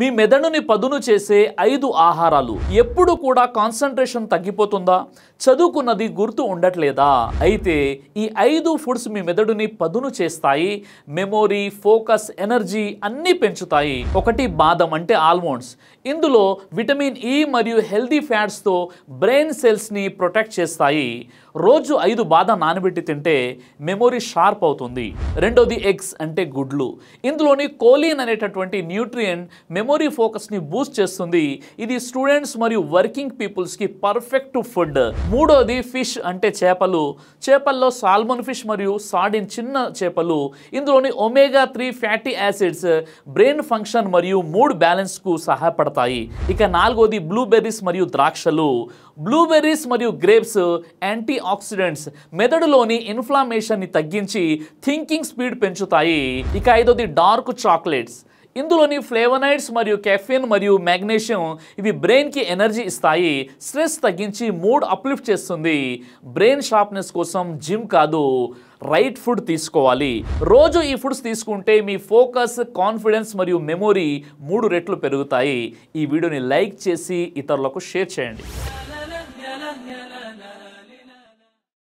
మీ మెదడుని పదును చేసే 5 ఆహారాలు. ఎప్పుడు కూడా కాన్సంట్రేషన్ తగ్గిపోతుందా? చదువుకున్నది గుర్తు ఉండట్లేదా? అయితే ఈ 5 ఫుడ్స్ మీ మెదడుని పదును చేస్తాయి. మెమొరీ, ఫోకస్, ఎనర్జీ అన్నీ పెంచుతాయి. ఒకటి బాదం అంటే ఆల్మండ్స్. ఇందులో విటమిన్ ఇ మరియు హెల్దీ ఫ్యాట్స్తో బ్రెయిన్ సెల్స్ని ప్రొటెక్ట్ చేస్తాయి. రోజు 5 బాదం నానబెట్టి తింటే మెమొరీ షార్ప్ అవుతుంది. రెండోది ఎగ్స్ అంటే గుడ్లు. ఇందులోని కోలిన్ అనేటటువంటి న్యూట్రియంట్ మెమొరీ ఫోకస్ని బూస్ట్ చేస్తుంది. ఇది స్టూడెంట్స్ మరియు వర్కింగ్ పీపుల్స్కి పర్ఫెక్ట్ ఫుడ్. మూడోది ఫిష్ అంటే చేపలు. చేపల్లో సాల్మన్ ఫిష్ మరియు సార్డిన్ చిన్న చేపలు. ఇందులోని omega 3 fatty acids brain function మరియు మూడ్ బ్యాలెన్స్కు సహాయపడతాయి. ఇక నాలుగోది బ్లూబెర్రీస్ మరియు ద్రాక్షలు. బ్లూబెర్రీస్ మరియు గ్రేప్స్ యాంటీ ఆక్సిడెంట్స్ మెదడులోని ఇన్ఫ్లమేషన్ని తగ్గించి థింకింగ్ స్పీడ్ పెంచుతాయి. ఇక ఐదోది డార్క్ చాక్లెట్స్. ఇందులోని ఫ్లేవనాయిడ్స్ మరియు కెఫిన్ మరియు మెగ్నీషియం ఇవి బ్రెయిన్కి ఎనర్జీ ఇస్తాయి. స్ట్రెస్ తగ్గించి మూడ్ అప్లిఫ్ట్ చేస్తుంది. బ్రెయిన్ షార్ప్నెస్ కోసం జిమ్ కాదు, రైట్ ఫుడ్ తీసుకోవాలి. రోజు ఈ ఫుడ్స్ తీసుకుంటే మీ ఫోకస్, కాన్ఫిడెన్స్ మరియు మెమొరీ 3 రెట్లు పెరుగుతాయి. ఈ వీడియోని లైక్ చేసి ఇతరులకు షేర్ చేయండి.